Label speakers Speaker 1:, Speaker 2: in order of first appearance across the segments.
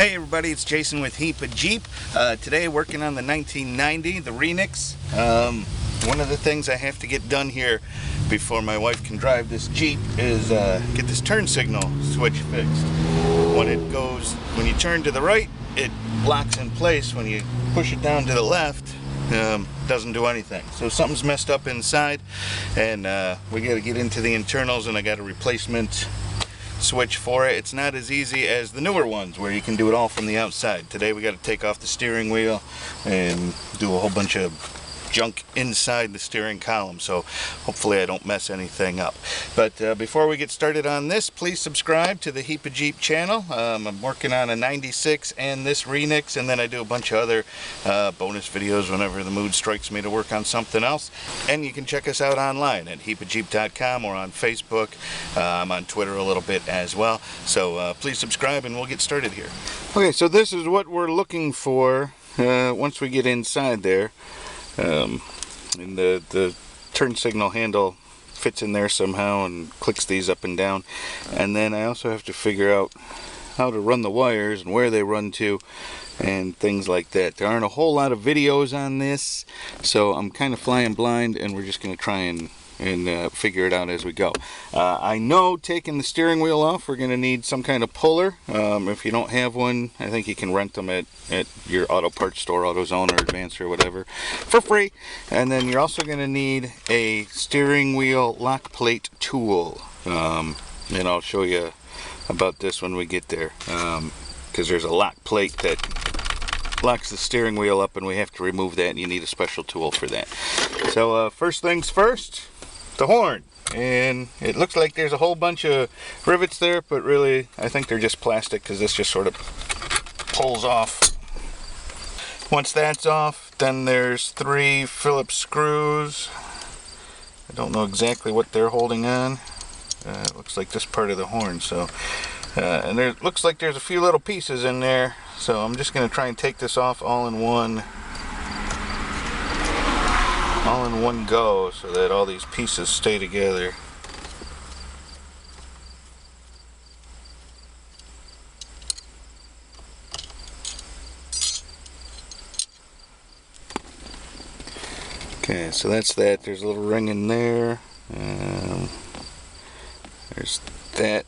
Speaker 1: Hey everybody, it's Jason with Heap of Jeep. Today working on the 1990, the Renix. One of the things I have to get done here before my wife can drive this Jeep is get this turn signal switch fixed. When you turn to the right, it locks in place. When you push it down to the left, doesn't do anything. So something's messed up inside, and we got to get into the internals, and I got a replacement switch for it. It's not as easy as the newer ones where you can do it all from the outside. Today we got to take off the steering wheel and do a whole bunch of junk inside the steering column, so hopefully I don't mess anything up. But before we get started on this, please subscribe to the Heap of Jeep channel. I'm working on a 96 and this Renix, and then I do a bunch of other bonus videos whenever the mood strikes me to work on something else. And you can check us out online at heapofjeep.com or on Facebook. I'm on Twitter a little bit as well, so please subscribe and we'll get started here. Okay, so this is what we're looking for once we get inside there. And the turn signal handle fits in there somehow and clicks these up and down, and then I also have to figure out how to run the wires and where they run to and things like that. There aren't a whole lot of videos on this, so I'm kind of flying blind, and we're just going to try and figure it out as we go. I know taking the steering wheel off, we're going to need some kind of puller. If you don't have one, I think you can rent them at your auto parts store, AutoZone or Advance or whatever, for free. And then you're also going to need a steering wheel lock plate tool. And I'll show you about this when we get there, because there's a lock plate that locks the steering wheel up, and we have to remove that, and you need a special tool for that. So first things first, the horn. And it looks like there's a whole bunch of rivets there, but really I think they're just plastic, because this just sort of pulls off. Once that's off, then there's 3 Phillips screws. I don't know exactly what they're holding on. It looks like this part of the horn. So and there looks like there's a few little pieces in there, so I'm just going to try and take this off all in one go, so that all these pieces stay together. Okay, so that's that. There's a little ring in there. There's that.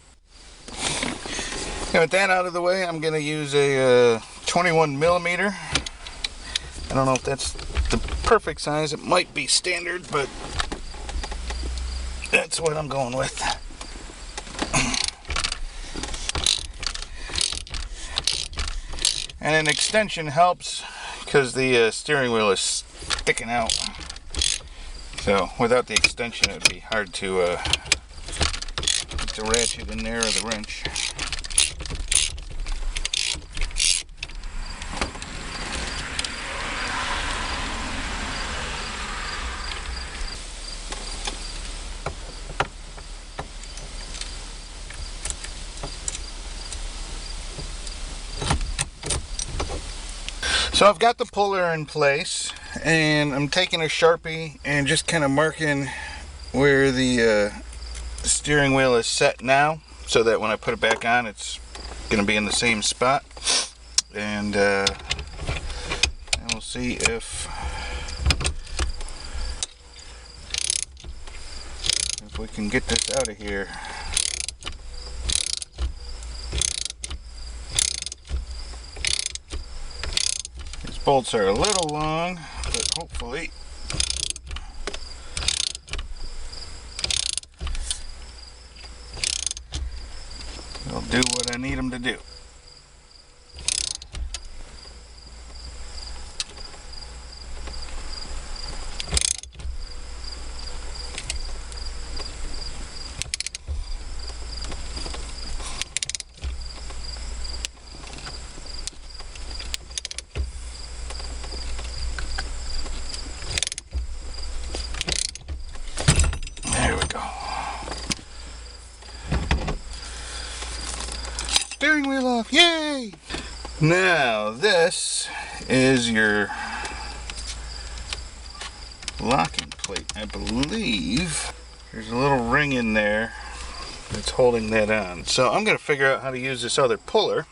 Speaker 1: And with that out of the way, I'm going to use a 21 millimeter. I don't know if that's the perfect size. It might be standard, but that's what I'm going with. And an extension helps, because the steering wheel is sticking out. So without the extension, it would be hard to ratchet in there, or the wrench. So I've got the puller in place, and I'm taking a Sharpie and just kind of marking where the steering wheel is set now, so that when I put it back on, it's going to be in the same spot. And we'll see if we can get this out of here. Bolts are a little long, but hopefully they'll do what I need them to do. Steering wheel off, yay! Now this is your locking plate. I believe there's a little ring in there that's holding that on. So I'm going to figure out how to use this other puller.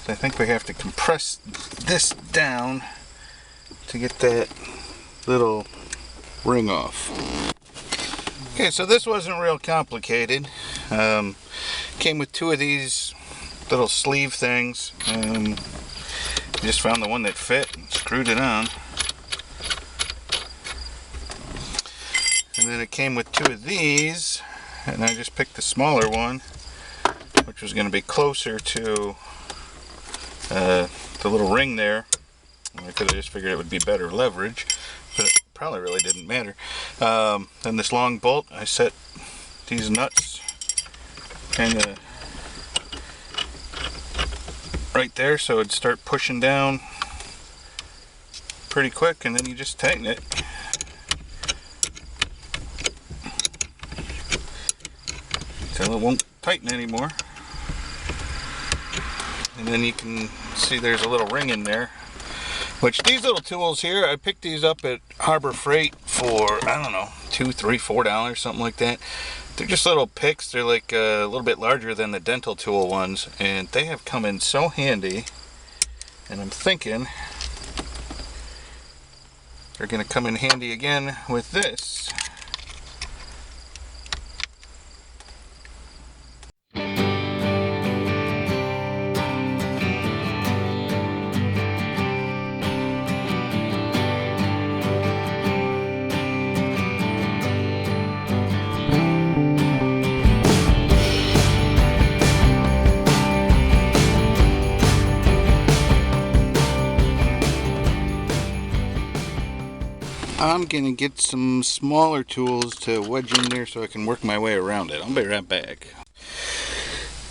Speaker 1: I think we have to compress this down to get that little ring off. Okay, so this wasn't real complicated. Came with two of these little sleeve things. Just found the one that fit and screwed it on. And then it came with two of these, and I just picked the smaller one, which was going to be closer to the little ring there. I could have just figured it would be better leverage, but it probably really didn't matter. Then this long bolt, I set these nuts kind of right there so it'd start pushing down pretty quick, and then you just tighten it. Until it won't tighten anymore. And then you can see there's a little ring in there. Which these little tools here, I picked these up at Harbor Freight for, I don't know, $2, $3, $4, something like that. They're just little picks. They're like a little bit larger than the dental tool ones, and they have come in so handy. And I'm thinking they're going to come in handy again with this. I'm gonna get some smaller tools to wedge in there so I can work my way around it. I'll be right back.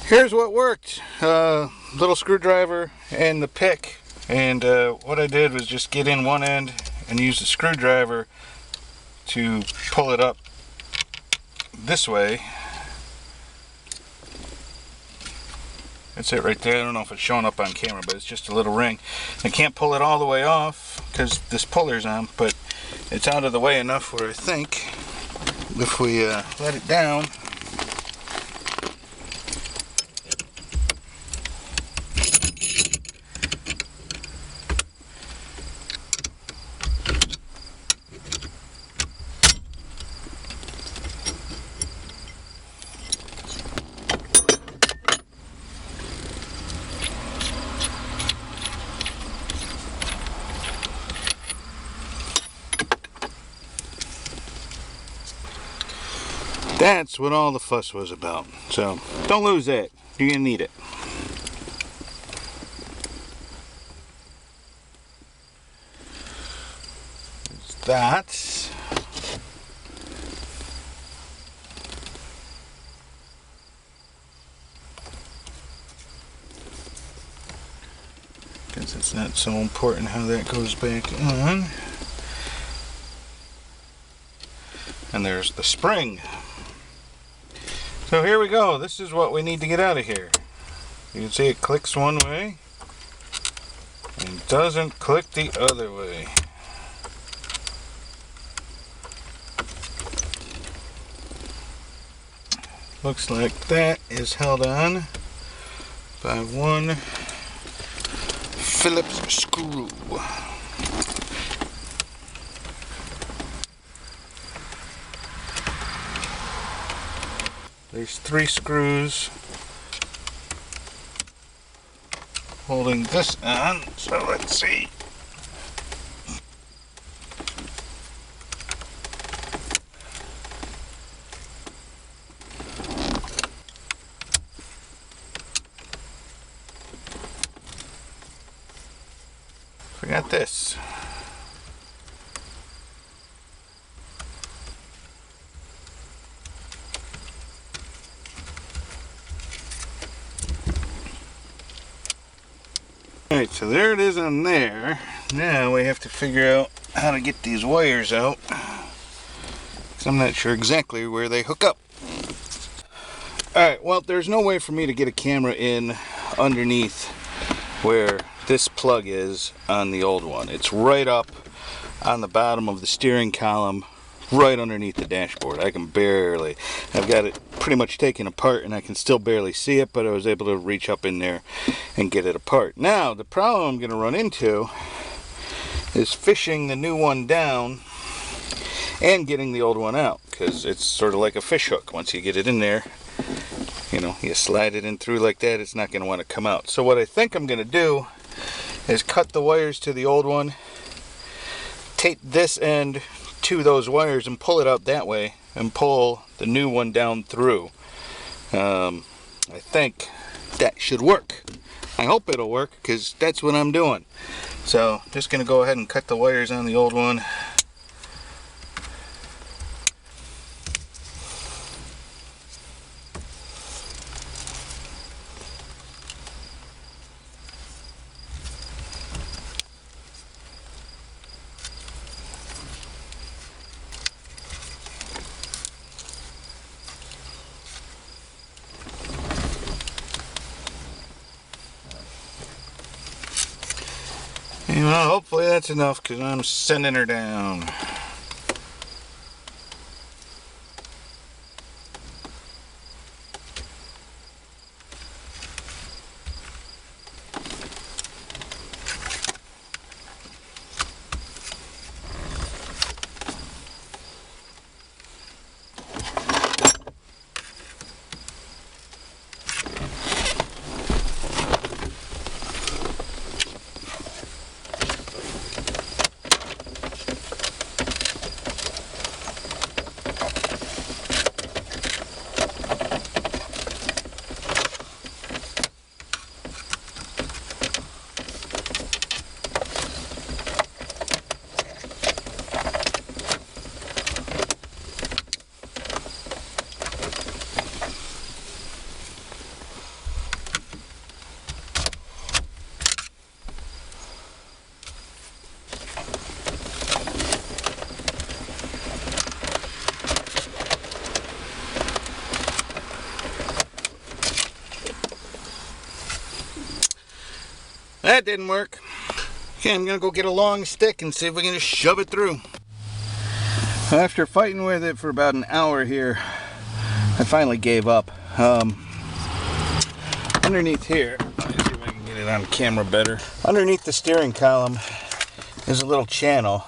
Speaker 1: Here's what worked. Little screwdriver and the pick. And what I did was just get in one end and use the screwdriver to pull it up this way. That's it right there. I don't know if it's showing up on camera, but it's just a little ring. I can't pull it all the way off because this puller's on, but it's out of the way enough where I think if we let it down, that's what all the fuss was about. So don't lose that. You're gonna need it. There's that. Guess it's not so important how that goes back on. And there's the spring. So here we go. This is what we need to get out of here. You can see it clicks one way and doesn't click the other way. Looks like that is held on by one Phillips screw. There's 3 screws holding this on, so let's see. Forgot this. Alright, so there it is on there. Now we have to figure out how to get these wires out, because I'm not sure exactly where they hook up. Alright, well, there's no way for me to get a camera in underneath where this plug is on the old one. It's right up on the bottom of the steering column right underneath the dashboard. I can barely, I've got it pretty much taken apart and I can still barely see it, but I was able to reach up in there and get it apart. Now the problem I'm going to run into is fishing the new one down and getting the old one out, because it's sort of like a fish hook. Once you get it in there, you know, you slide it in through like that, it's not going to want to come out. So what I think I'm going to do is cut the wires to the old one, tape this end to those wires and pull it out that way and pull the new one down through. I think that should work. I hope it'll work, because that's what I'm doing. So just going to go ahead and cut the wires on the old one. And well, hopefully that's enough, because I'm sending her down. That didn't work. Okay, I'm gonna go get a long stick and see if we can just shove it through. After fighting with it for about an hour here, I finally gave up. Underneath here, let's see if I can get it on camera better. Underneath the steering column is a little channel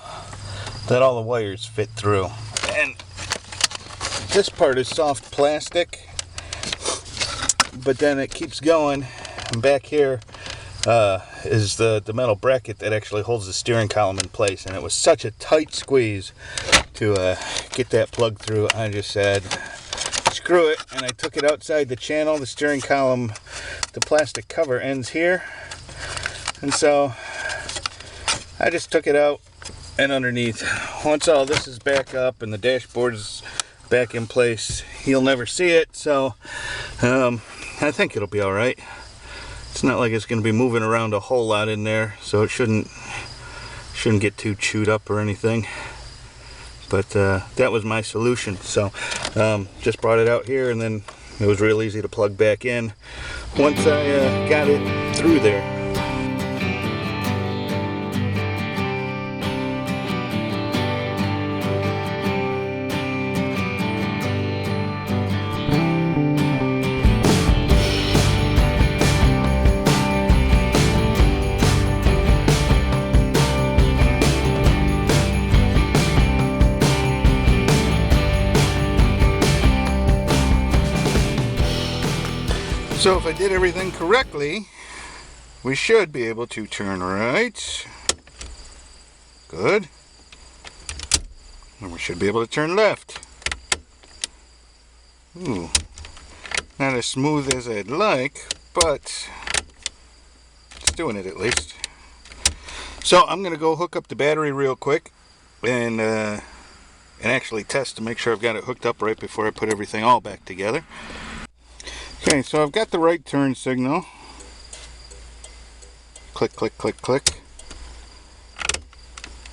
Speaker 1: that all the wires fit through. And this part is soft plastic, but then it keeps going, and back here is the metal bracket that actually holds the steering column in place. And it was such a tight squeeze to get that plug through, I just said screw it, and I took it outside the channel. The steering column, the plastic cover ends here, and so I just took it out and underneath. Once all this is back up and the dashboard is back in place, you'll never see it, so I think it'll be alright. It's not like it's going to be moving around a whole lot in there, so it shouldn't get too chewed up or anything. But that was my solution. So just brought it out here, and then it was real easy to plug back in once I got it through there. So if I did everything correctly, we should be able to turn right. Good. And we should be able to turn left. Ooh. Not as smooth as I'd like, but it's doing it at least. So I'm going to go hook up the battery real quick and actually test to make sure I've got it hooked up right before I put everything all back together. Okay, so I've got the right turn signal. Click, click, click, click.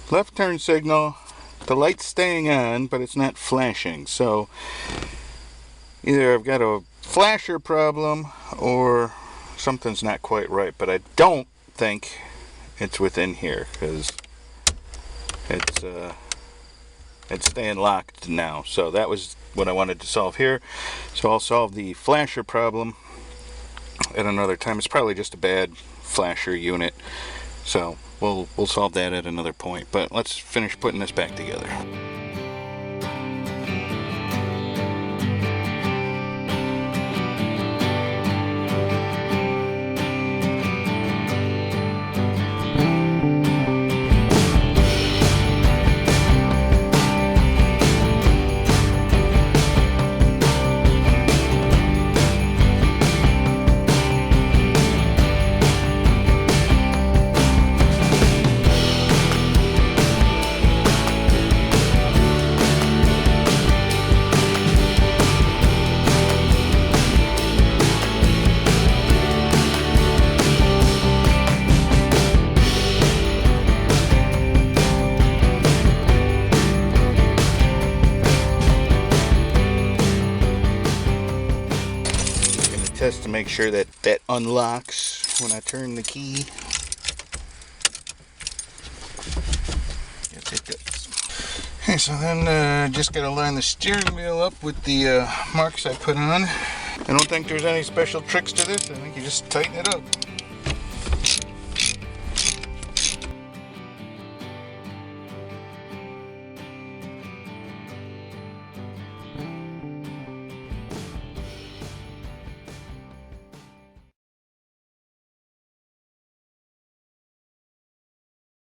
Speaker 1: Left turn signal. The light's staying on, but it's not flashing. So either I've got a flasher problem or something's not quite right. But I don't think it's within here, because it's it's staying locked now. So that was what I wanted to solve here. So I'll solve the flasher problem at another time. It's probably just a bad flasher unit, so we'll solve that at another point. But let's finish putting this back together. Test to make sure that that unlocks when I turn the key. Yes, it does. Okay, so then just got to line the steering wheel up with the marks I put on. I don't think there's any special tricks to this. I think you just tighten it up.